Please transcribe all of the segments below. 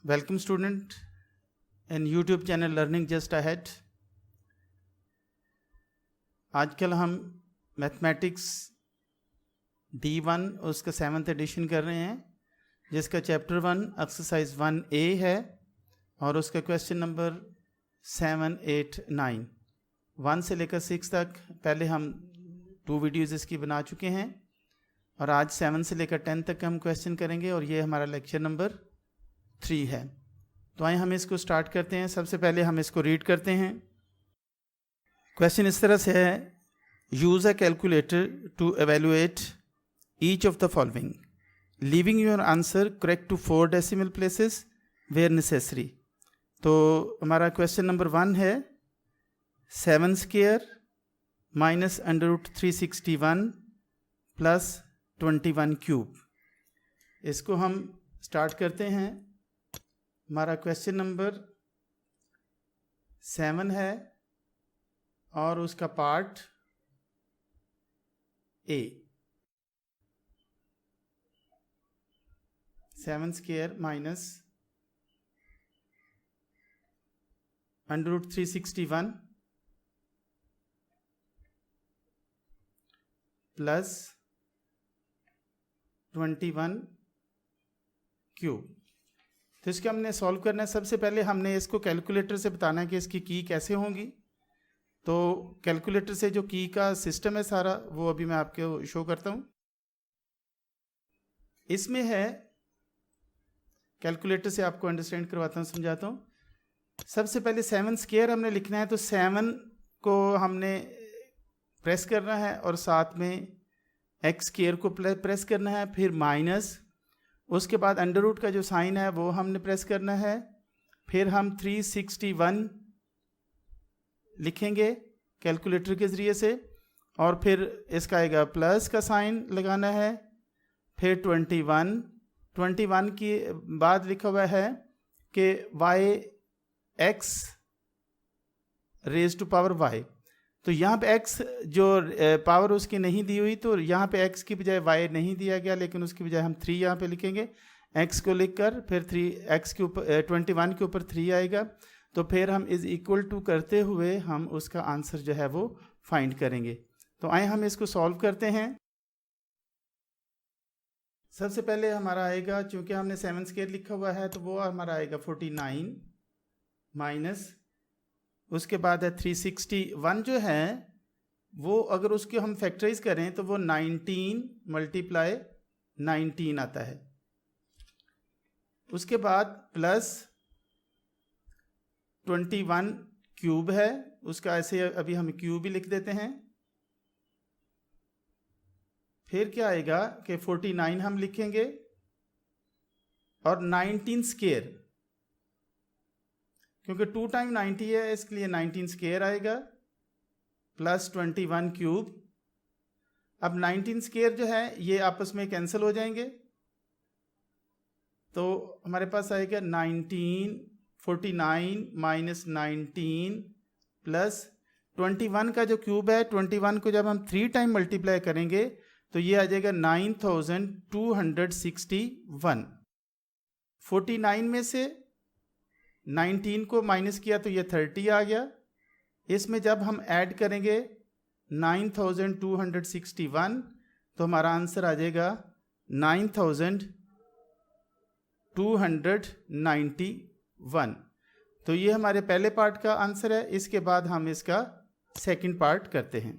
Welcome student in YouTube channel Learning Just Ahead। आजकल हम mathematics D1 उसका 7th addition कर रहे हैं, जिसका चैप्टर 1 एक्सरसाइज 1A है और उसका क्वेश्चन नंबर 7, 8, 9 1 से लेकर 6 तक पहले हम 2 वीडियोज़ इसकी बना चुके हैं और आज 7 से लेकर 10 तक हम क्वेश्चन करेंगे और ये हमारा लेक्चर नंबर 3 है। तो आइए हम इसको स्टार्ट करते हैं। सबसे पहले हम इसको रीड करते हैं। क्वेश्चन इस तरह से है, use a calculator to evaluate each of the following, leaving your answer correct to 4 decimal places where necessary. तो हमारा क्वेश्चन नंबर 1 है 7 स्क्वायर माइनस √361 प्लस 21 क्यूब। इसको हम स्टार्ट करते हैं। हमारा क्वेश्चन नंबर 7 है और उसका part A 7 square minus √361 plus 21 cube. तो इसके हमने सॉल्व करना है। सबसे पहले हमने इसको कैलकुलेटर से बताना है कि इसकी की कैसे होंगी। तो कैलकुलेटर से जो की का सिस्टम है सारा, वो अभी मैं आपको शो करता हूँ। इसमें है, कैलकुलेटर से आपको अंडरस्टैंड करवाता हूँ, समझाता हूँ। सबसे पहले 7 स्क्वायर हमने लिखना है, तो 7 को हमने प्रेस करना है और साथ में एक्स स्क्वायर को प्रेस करना है, फिर माइनस, उसके बाद अंडर रूट का जो साइन है वो हमने प्रेस करना है, फिर हम 361 लिखेंगे कैलकुलेटर के ज़रिए से और फिर इसका आएगा प्लस का साइन लगाना है, फिर 21 की बाद लिखा हुआ है कि Y X raise to power Y. तो यहाँ पे x जो पावर उसकी नहीं दी हुई, तो यहाँ पे x की बजाय y नहीं दिया गया, लेकिन उसकी बजाय हम 3 यहाँ पे लिखेंगे। x को लिखकर फिर 3x के ऊपर 21 के ऊपर 3 आएगा। तो फिर हम इज इक्वल टू करते हुए हम उसका आंसर जो है वो फाइंड करेंगे। तो आए हम इसको सॉल्व करते हैं। सबसे पहले हमारा आएगा, चूँकि हमने 7 स्क्वायर लिखा हुआ है, तो वो हमारा आएगा 49 माइनस, उसके बाद है 361 जो है वो, अगर उसको हम फैक्टराइज करें तो वो 19 मल्टीप्लाई 19 आता है। उसके बाद प्लस 21 क्यूब है, उसका ऐसे अभी हम क्यूब भी लिख देते हैं। फिर क्या आएगा कि 49 हम लिखेंगे और 19 स्क्वायर, क्योंकि 2 टाइम 90 है इसलिए 19 स्क्वायर आएगा, प्लस 21 क्यूब। अब 19 स्क्वायर जो है ये आपस में कैंसिल हो जाएंगे, तो हमारे पास आएगा 49 माइनस 19 प्लस 21 का जो क्यूब है, 21 को जब हम 3 टाइम मल्टीप्लाई करेंगे तो ये आ जाएगा 9261। 49 में से 19 को माइनस किया तो ये 30 आ गया। इसमें जब हम ऐड करेंगे 9261 तो हमारा आंसर आ जाएगा 9291। तो ये हमारे पहले पार्ट का आंसर है। इसके बाद हम इसका सेकंड पार्ट करते हैं।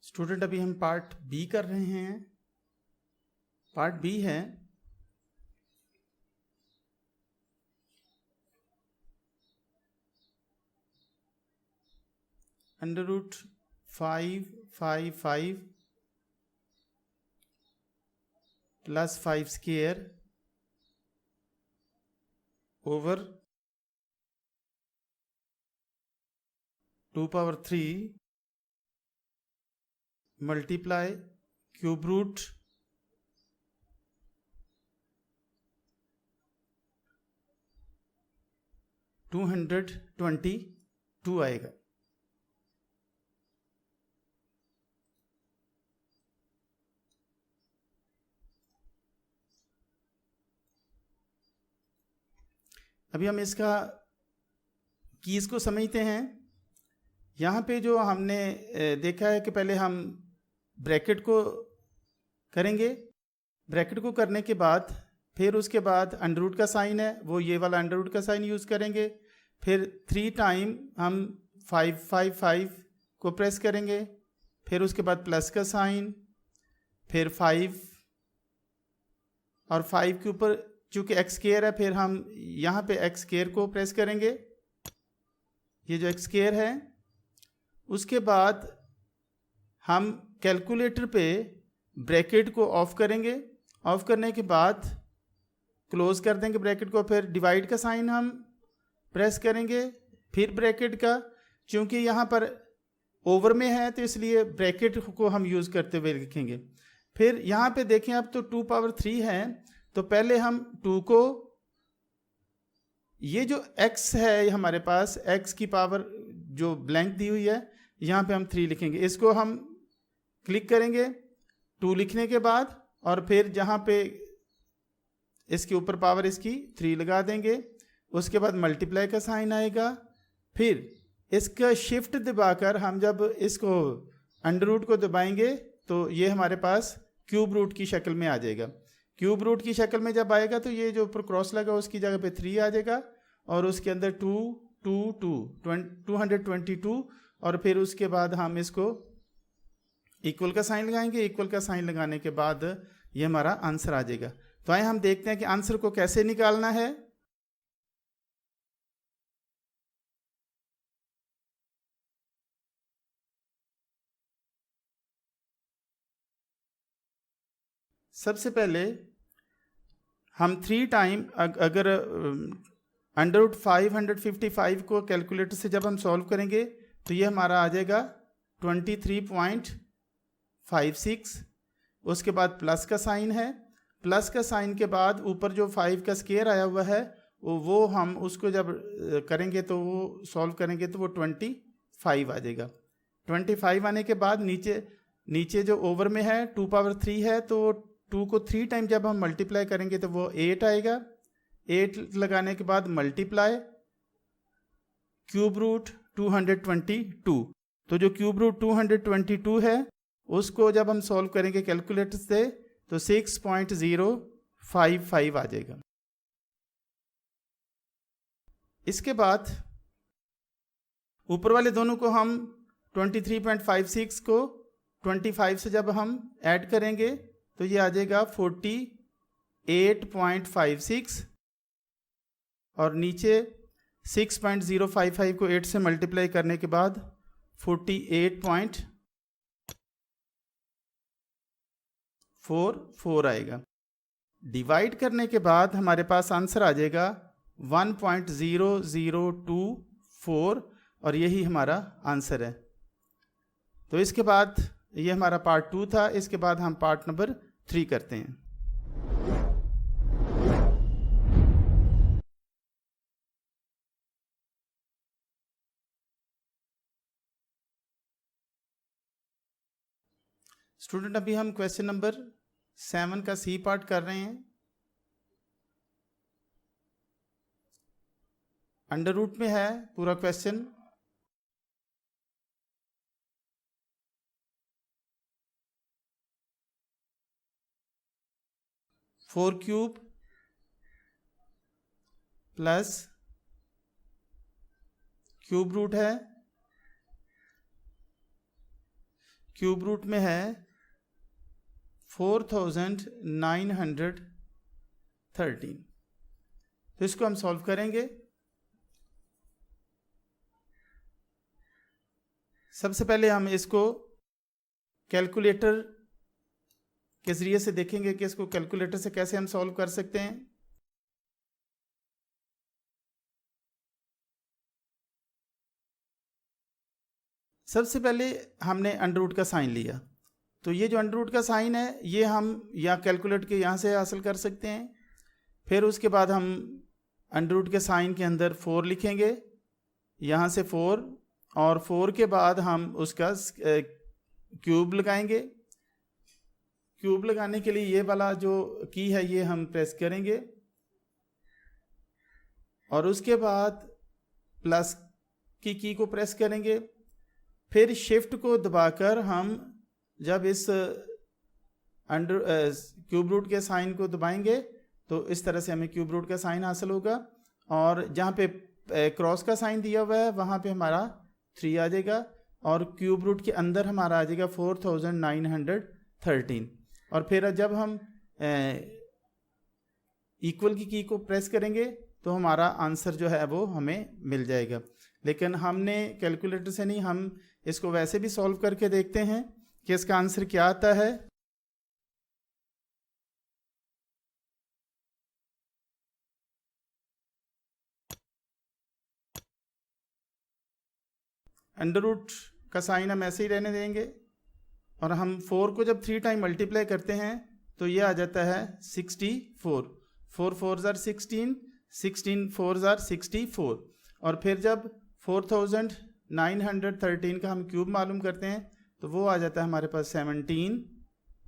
स्टूडेंट अभी हम पार्ट बी कर रहे हैं। पार्ट बी है √555 plus 5 square over 2 power 3 multiply cube root 222 आएगा। अभी हम इसका कीज़ को समझते हैं। यहाँ पे जो हमने देखा है कि पहले हम ब्रैकेट को करेंगे, ब्रैकेट को करने के बाद फिर उसके बाद अंडर रूट का साइन है, वो ये वाला अंडर रूट का साइन यूज़ करेंगे। फिर 3 टाइम हम 555 को प्रेस करेंगे, फिर उसके बाद प्लस का साइन, फिर 5 और 5 के ऊपर चूँकि एक्स स्क्वायर है, फिर हम यहाँ पे एक्स स्क्वायर को प्रेस करेंगे, ये जो एक्स स्क्वायर है। उसके बाद हम कैलकुलेटर पे ब्रैकेट को ऑफ करेंगे, ऑफ करने के बाद क्लोज कर देंगे ब्रैकेट को, फिर डिवाइड का साइन हम प्रेस करेंगे, फिर ब्रैकेट का, क्योंकि यहाँ पर ओवर में है तो इसलिए ब्रैकेट को हम यूज़ करते हुए लिखेंगे। फिर यहाँ पे देखें अब तो 2 पावर 3 है, तो पहले हम 2 को, ये जो x है हमारे पास, x की पावर जो ब्लैंक दी हुई है, यहाँ पे हम 3 लिखेंगे। इसको हम क्लिक करेंगे 2 लिखने के बाद, और फिर जहाँ पे इसके ऊपर पावर इसकी 3 लगा देंगे। उसके बाद मल्टीप्लाई का साइन आएगा, फिर इसका शिफ्ट दबाकर हम जब इसको अंडर रूट को दबाएंगे तो ये हमारे पास क्यूब रूट की शक्ल में आ जाएगा। क्यूब रूट की शक्ल में जब आएगा तो ये जो ऊपर क्रॉस लगा उसकी जगह पे 3 आ जाएगा, और उसके अंदर 222 और फिर उसके बाद हम इसको इक्वल का साइन लगाएंगे। इक्वल का साइन लगाने के बाद ये हमारा आंसर आ जाएगा। तो आइए हम देखते हैं कि आंसर को कैसे निकालना है। सबसे पहले हम 3 टाइम अगर अंडर रूट 555 को कैलकुलेटर से जब हम सॉल्व करेंगे तो ये हमारा आ जाएगा 23.56। उसके बाद प्लस का साइन है, प्लस का साइन के बाद ऊपर जो 5 का स्क्वायर आया हुआ है वो हम उसको जब करेंगे तो वो सॉल्व करेंगे तो वो 25 आ जाएगा। 25 आने के बाद नीचे जो ओवर में है 2 पावर 3 है, तो 2 को 3 टाइम जब हम मल्टीप्लाई करेंगे तो वो 8 आएगा। 8 लगाने के बाद मल्टीप्लाई क्यूब रूट 222, तो जो क्यूब रूट 222 है उसको जब हम सॉल्व करेंगे कैलकुलेटर से तो 6.055 आ जाएगा। इसके बाद ऊपर वाले दोनों को हम 23.56 को 25 से जब हम ऐड करेंगे तो ये आ जाएगा 48.56, और नीचे 6.055 को 8 से मल्टीप्लाई करने के बाद 48.44 आएगा। डिवाइड करने के बाद हमारे पास आंसर आ जाएगा 1.0024, और यही हमारा आंसर है। तो इसके बाद ये हमारा पार्ट 2 था। इसके बाद हम पार्ट नंबर 3 करते हैं। स्टूडेंट अभी हम क्वेश्चन नंबर 7 का सी पार्ट कर रहे हैं। अंडर रूट में है पूरा question. Four cube plus cube root है, क्यूब रूट में है 4913, तो इसको हम सॉल्व करेंगे। सबसे पहले हम इसको कैलकुलेटर के जरिए से देखेंगे कि इसको कैलकुलेटर से कैसे हम सॉल्व कर सकते हैं। सबसे पहले हमने अंडर रूट का साइन लिया, तो ये जो अंडर रूट का साइन है ये हम या कैलकुलेट के यहाँ से हासिल कर सकते हैं। फिर उसके बाद हम अंडर रूट के साइन के अंदर 4 लिखेंगे, यहाँ से 4, और 4 के बाद हम उसका क्यूब लगाएंगे। क्यूब लगाने के लिए ये वाला जो की है ये हम प्रेस करेंगे, और उसके बाद प्लस की को प्रेस करेंगे। फिर शिफ्ट को दबाकर हम जब इस अंडर क्यूब रूट के साइन को दबाएंगे तो इस तरह से हमें क्यूब रूट का साइन हासिल होगा, और जहाँ पे क्रॉस का साइन दिया हुआ है वहाँ पे हमारा 3 आ जाएगा, और क्यूब रूट के अंदर हमारा आ जाएगा 4913। और फिर जब हम इक्वल की को प्रेस करेंगे तो हमारा आंसर जो है वो हमें मिल जाएगा। लेकिन हमने कैलकुलेटर से नहीं, हम इसको वैसे भी सॉल्व करके देखते हैं कि इसका आंसर क्या आता है। अंडर रूट का साइन हम ऐसे ही रहने देंगे, और हम 4 को जब 3 टाइम मल्टीप्लाई करते हैं तो ये आ जाता है 64। 4 4s are 16, 16 4s are 64। और फिर जब 4913 का हम क्यूब मालूम करते हैं तो वो आ जाता है हमारे पास 17,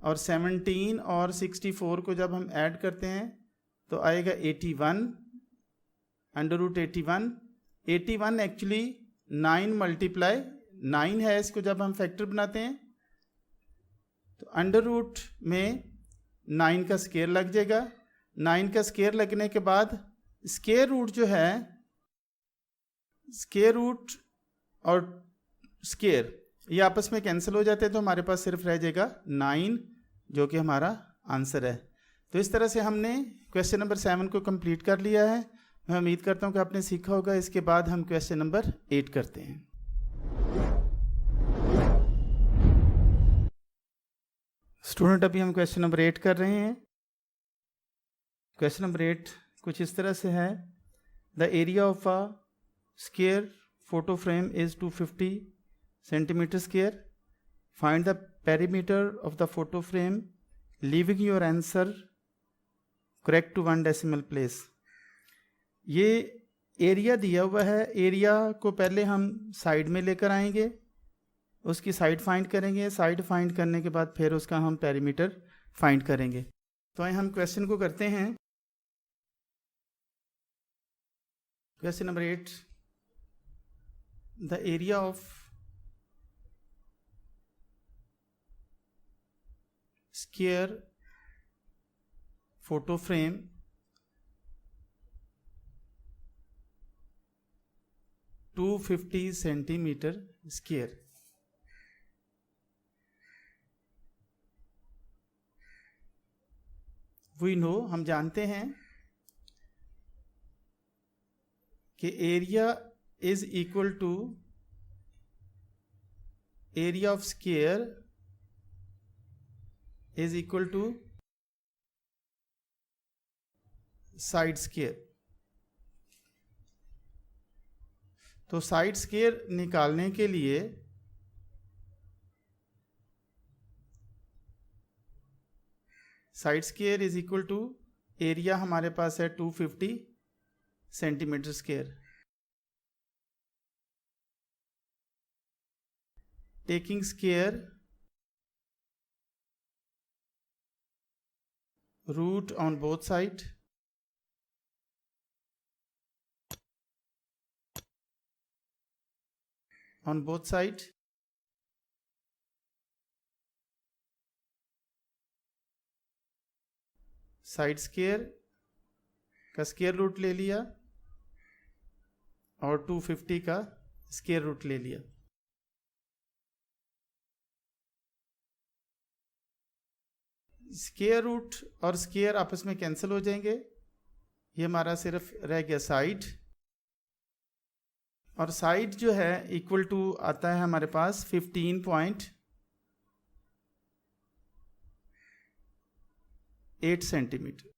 और 17 और 64 को जब हम ऐड करते हैं तो आएगा 81, अंडर रूट 81। 81 एक्चुअली 9 मल्टीप्लाई 9 है, इसको जब हम फैक्टर बनाते हैं तो अंडर रूट में 9 का स्केयर लग जाएगा। 9 का स्केयर लगने के बाद स्केयर रूट जो है, स्केयर रूट और स्केयर ये आपस में कैंसिल हो जाते हैं, तो हमारे पास सिर्फ रह जाएगा 9 जो कि हमारा आंसर है। तो इस तरह से हमने क्वेश्चन नंबर 7 को कंप्लीट कर लिया है। मैं उम्मीद करता हूँ कि आपने सीखा होगा। इसके बाद हम क्वेश्चन नंबर 8 करते हैं। स्टूडेंट अभी हम क्वेश्चन नंबर 8 कर रहे हैं। क्वेश्चन नंबर 8 कुछ इस तरह से है। The area of a square photo frame is 250 centimetre square. Find the perimeter of the photo frame leaving your answer correct to 1 decimal place. ये एरिया दिया हुआ है। एरिया को पहले हम साइड में लेकर आएंगे, उसकी साइड फाइंड करेंगे। साइड फाइंड करने के बाद फिर उसका हम पेरीमीटर फाइंड करेंगे। तो आइए हम क्वेश्चन को करते हैं। Question number 8, the area of square photo frame to 250 centimetre square. We know, हम जानते हैं कि area is equal to area of square is equal to side square. तो साइड स्क्वायर निकालने के लिए side square is equal to area हमारे पास है 250 centimetre square. Taking square root on both side, on both side, side square का square root ले लिया और 250 का स्क्वायर रूट ले लिया। स्क्वायर रूट और स्क्वायर आपस में कैंसिल हो जाएंगे। ये हमारा सिर्फ रह गया साइड, और साइड जो है इक्वल टू आता है हमारे पास 15.8 सेंटीमीटर।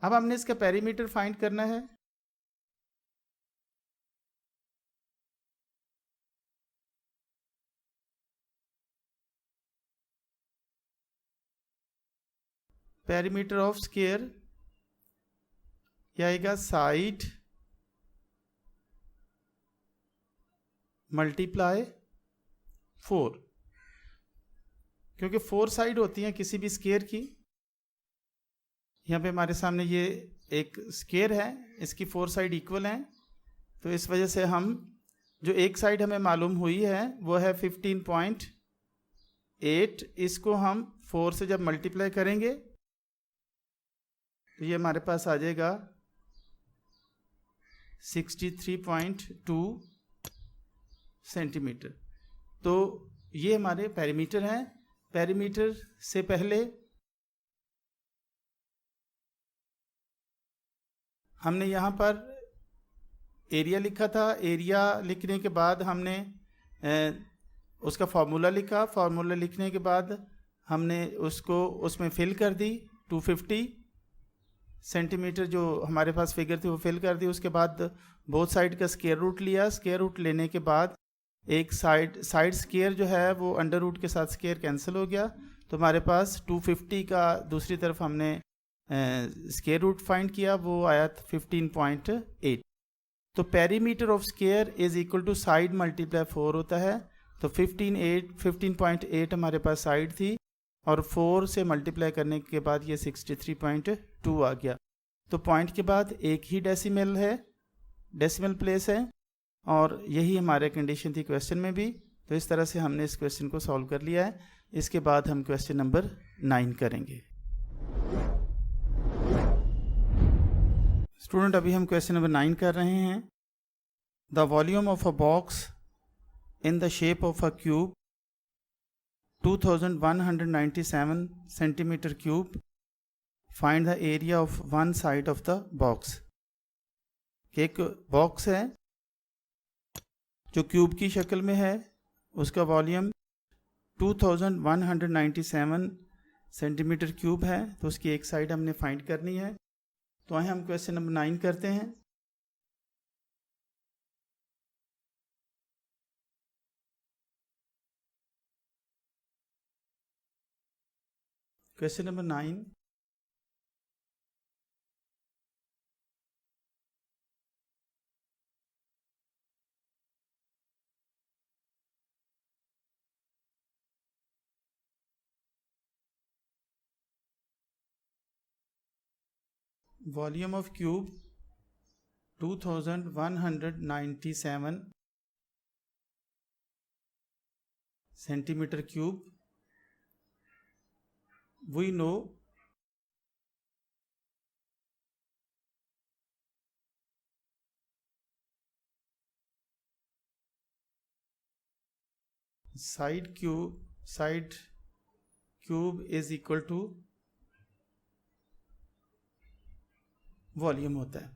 अब हमने इसका पेरीमीटर फाइंड करना है। पेरीमीटर ऑफ स्क्वायर आएगा साइड मल्टीप्लाई 4, क्योंकि 4 साइड होती हैं किसी भी स्क्वायर की। यहाँ पे हमारे सामने ये एक स्क्वायर है, इसकी 4 साइड इक्वल हैं, तो इस वजह से हम जो एक साइड हमें मालूम हुई है वो है 15.8, इसको हम 4 से जब मल्टीप्लाई करेंगे तो ये हमारे पास आ जाएगा 63.2 सेंटीमीटर। तो ये हमारे पेरीमीटर हैं। पेरीमीटर से पहले हमने यहाँ पर एरिया लिखा था। एरिया लिखने के बाद हमने उसका फार्मूला लिखा। फार्मूला लिखने के बाद हमने उसको उसमें फिल कर दी। 250 सेंटीमीटर जो हमारे पास फिगर थी वो फिल कर दी। उसके बाद बोथ साइड का स्क्वायर रूट लिया। स्क्वायर रूट लेने के बाद एक साइड स्क्वायर जो है वो अंडर रूट के साथ स्क्वायर कैंसिल हो गया, तो हमारे पास 250 का दूसरी तरफ हमने स्क्वायर रूट फाइंड किया, वो आया 15.8। तो perimeter of square is equal to side multiply 4 होता है। तो 15.8 हमारे पास साइड थी और 4 से मल्टीप्लाई करने के बाद ये 63.2 आ गया। तो पॉइंट के बाद एक ही डेसिमल है, डेसिमल प्लेस है, और यही हमारे कंडीशन थी क्वेश्चन में भी। तो इस तरह से हमने इस क्वेश्चन को सॉल्व कर लिया है। इसके बाद हम क्वेश्चन नंबर 9 करेंगे। स्टूडेंट, अभी हम क्वेश्चन नंबर 9 कर रहे हैं। The volume of a box in the shape of a cube 2197 centimetre cube, find the area of one side of the box. एक बॉक्स है जो क्यूब की शक्ल में है, उसका वॉल्यूम 2197 सेंटीमीटर क्यूब है, तो उसकी एक साइड हमने फाइंड करनी है। तो आइए हम क्वेश्चन नंबर 9 करते हैं। Question number 9, volume of cube 2197 centimetre cube. We know side cube is equal to volume होता है।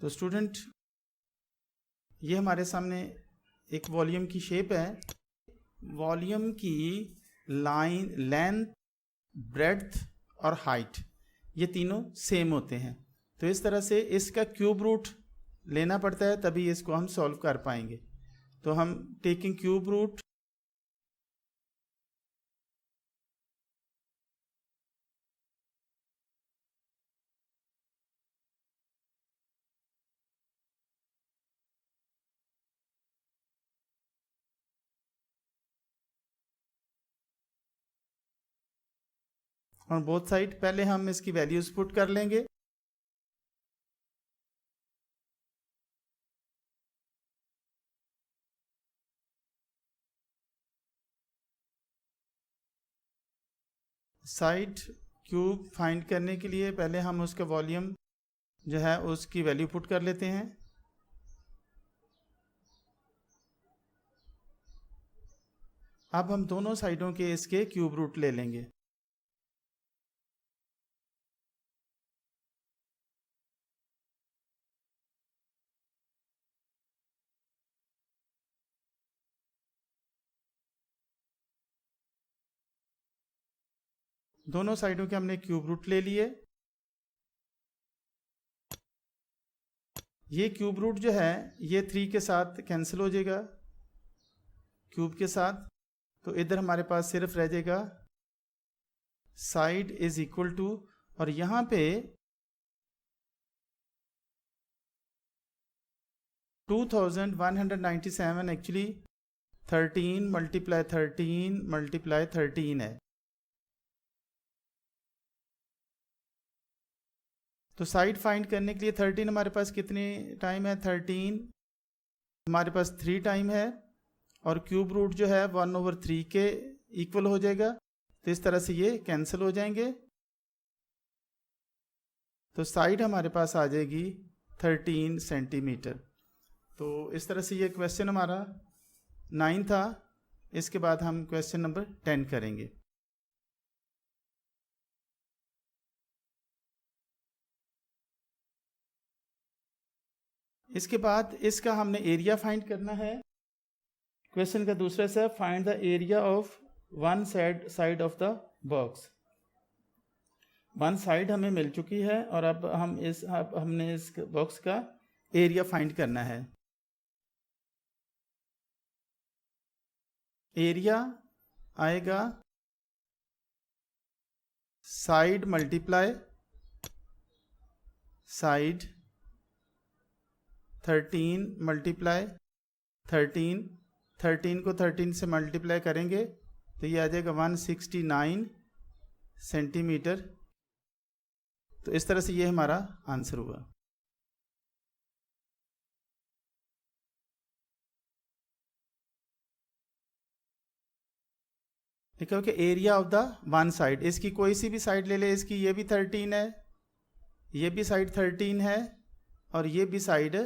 तो स्टूडेंट, ये हमारे सामने एक वॉल्यूम की शेप है। वॉल्यूम की लाइन, लेंथ, ब्रेड्थ और हाइट, ये तीनों सेम होते हैं। तो इस तरह से इसका क्यूब रूट लेना पड़ता है, तभी इसको हम सॉल्व कर पाएंगे। तो हम टेकिंग क्यूब रूट, और बोथ साइड पहले हम इसकी वैल्यूज पुट कर लेंगे। साइड क्यूब फाइंड करने के लिए पहले हम उसका वॉल्यूम जो है उसकी वैल्यू पुट कर लेते हैं। अब हम दोनों साइडों के इसके क्यूब रूट ले लेंगे। दोनों साइडों के हमने क्यूब रूट ले लिए। ये क्यूब रूट जो है ये 3 के साथ कैंसिल हो जाएगा क्यूब के साथ, तो इधर हमारे पास सिर्फ रह जाएगा साइड इज इक्वल टू, और यहाँ पे 2197 एक्चुअली 13 मल्टीप्लाई 13 है। तो साइड फाइंड करने के लिए 13 हमारे पास कितनी टाइम है, 13 हमारे पास 3 टाइम है, और क्यूब रूट जो है 1/3 के इक्वल हो जाएगा। तो इस तरह से ये कैंसिल हो जाएंगे, तो साइड हमारे पास आ जाएगी 13 सेंटीमीटर। तो इस तरह से ये क्वेश्चन हमारा 9 था। इसके बाद हम क्वेश्चन नंबर 10 करेंगे। इसके बाद इसका हमने एरिया फाइंड करना है। क्वेश्चन का दूसरा से find the area of one side of the box. One side हमें मिल चुकी है और अब हमने इस बॉक्स का एरिया फाइंड करना है। एरिया आएगा साइड मल्टीप्लाई साइड 13 मल्टीप्लाई 13 को 13 से मल्टीप्लाई करेंगे तो ये आ जाएगा 169 सेंटीमीटर। तो इस तरह से ये हमारा आंसर हुआ। ठीक है, okay. Area of the one side, इसकी कोई सी भी साइड ले ले, इसकी ये भी 13 है, ये भी साइड 13 है और ये भी साइड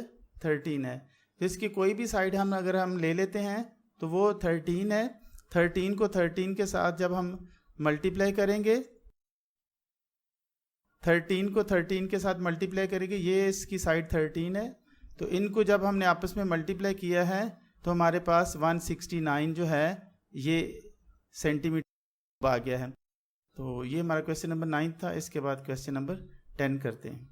13 है। तो इसकी कोई भी साइड अगर हम ले लेते हैं तो वो 13 है। 13 को 13 के साथ जब हम मल्टीप्लाई करेंगे, 13 को 13 के साथ मल्टीप्लाई करेंगे, ये इसकी साइड 13 है, तो इनको जब हमने आपस में मल्टीप्लाई किया है तो हमारे पास 169 जो है ये सेंटीमीटर आ गया है। तो ये हमारा क्वेश्चन नंबर 9 था। इसके बाद क्वेश्चन नंबर 10 करते हैं।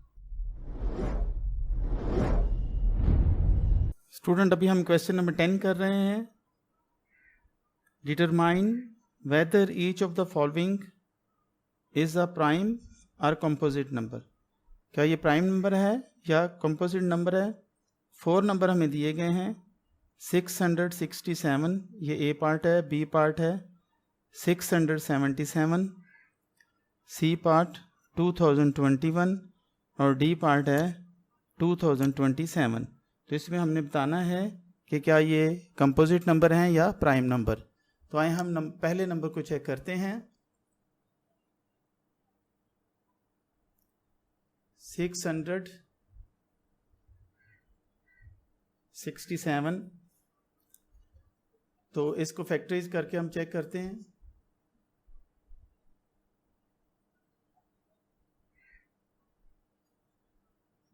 स्टूडेंट, अभी हम क्वेश्चन नंबर 10 कर रहे हैं। Determine whether each of the following is a prime और कंपोजिट नंबर। क्या ये प्राइम नंबर है या कंपोजिट नंबर है? 4 नंबर हमें दिए गए हैं। 667 ये ए पार्ट है, बी पार्ट है 677, सी पार्ट 2021 और डी पार्ट है 2027। तो इसमें हमने बताना है कि क्या ये कंपोजिट नंबर हैं या प्राइम नंबर। तो आए हम पहले नंबर को चेक करते हैं। 667, तो इसको फैक्टराइज करके हम चेक करते हैं।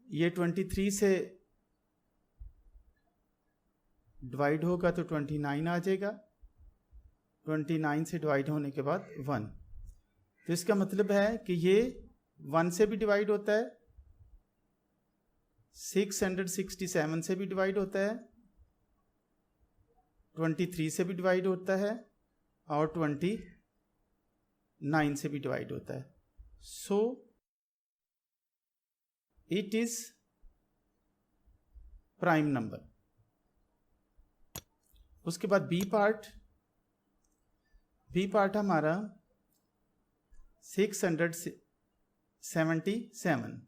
ये 23 से डिवाइड होगा तो 29 आ जाएगा। 29 से डिवाइड होने के बाद 1, तो इसका मतलब है कि ये 1 से भी डिवाइड होता है, 667 से भी डिवाइड होता है, 23 से भी डिवाइड होता है और 29 से भी डिवाइड होता है। So it is prime number. उसके बाद बी पार्ट हमारा 677।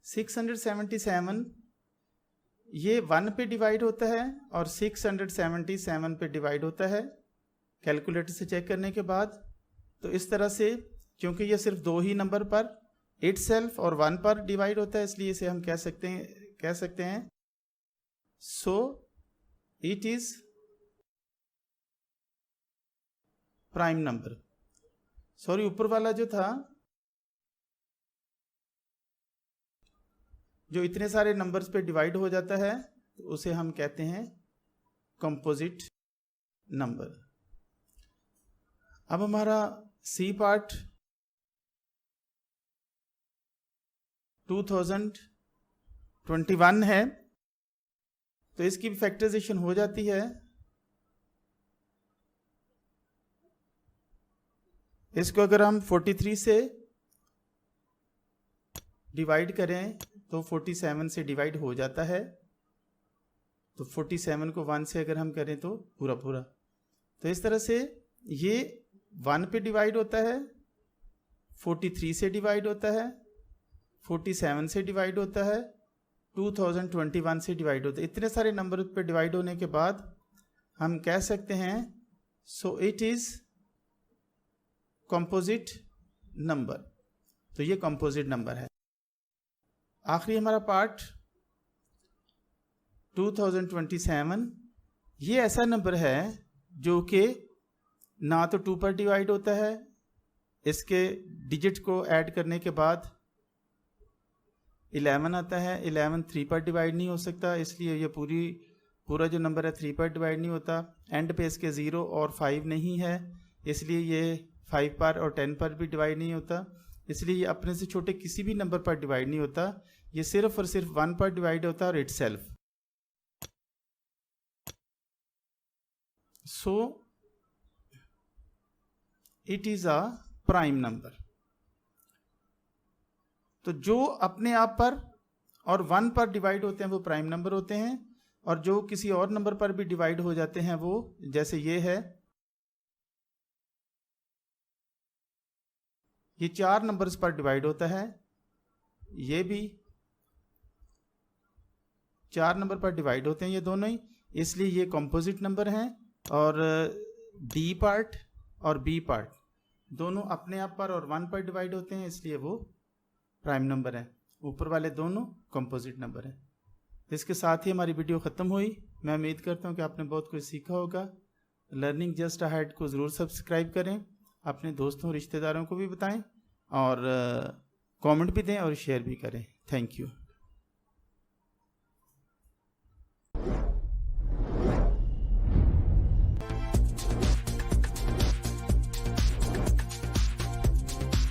677 ये 1 पे डिवाइड होता है और 677 पे डिवाइड होता है कैलकुलेटर से चेक करने के बाद। तो इस तरह से, क्योंकि ये सिर्फ 2 ही नंबर पर इटसेल्फ और 1 पर डिवाइड होता है, इसलिए इसे हम कह सकते हैं so it is prime number. Sorry, ऊपर वाला जो था, जो इतने सारे नंबर्स पे डिवाइड हो जाता है, तो उसे हम कहते हैं कंपोजिट नंबर। अब हमारा सी पार्ट 2021 है, तो इसकी फैक्टराइजेशन हो जाती है। इसको अगर हम 43 से डिवाइड करें तो 47 से डिवाइड हो जाता है। तो 47 को 1 से अगर हम करें तो पूरा। तो इस तरह से ये 1 पे डिवाइड होता है, 43 से डिवाइड होता है, 47 से डिवाइड होता है, 2021 से डिवाइड होता है। इतने सारे नंबर पे डिवाइड होने के बाद हम कह सकते हैं so it is composite number. तो ये कंपोजिट नंबर है। आखिरी हमारा पार्ट 2027, ये ऐसा नंबर है जो कि ना तो 2 पर डिवाइड होता है, इसके डिजिट को ऐड करने के बाद 11 आता है, 11 3 पर डिवाइड नहीं हो सकता, इसलिए ये पूरा जो नंबर है 3 पर डिवाइड नहीं होता। एंड पे इसके 0 और 5 नहीं है, इसलिए ये 5 पर और 10 पर भी डिवाइड नहीं होता, इसलिए ये अपने से छोटे किसी भी नंबर पर डिवाइड नहीं होता। ये सिर्फ और सिर्फ 1 पर डिवाइड होता है और itself. So it is a prime number. तो जो अपने आप पर और 1 पर डिवाइड होते हैं वो प्राइम नंबर होते हैं, और जो किसी और नंबर पर भी डिवाइड हो जाते हैं वो, जैसे ये है, ये 4 नंबर्स पर डिवाइड होता है, ये भी 4 नंबर पर डिवाइड होते हैं ये दोनों ही, इसलिए ये कंपोजिट नंबर हैं। और डी पार्ट और बी पार्ट दोनों अपने आप पर और 1 पर डिवाइड होते हैं, इसलिए वो प्राइम नंबर है। ऊपर वाले दोनों कंपोजिट नंबर हैं। इसके साथ ही हमारी वीडियो ख़त्म हुई। मैं उम्मीद करता हूँ कि आपने बहुत कुछ सीखा होगा। लर्निंग जस्ट अहेड को ज़रूर सब्सक्राइब करें, अपने दोस्तों रिश्तेदारों को भी बताएं, और कमेंट भी दें और शेयर भी करें। Thank you.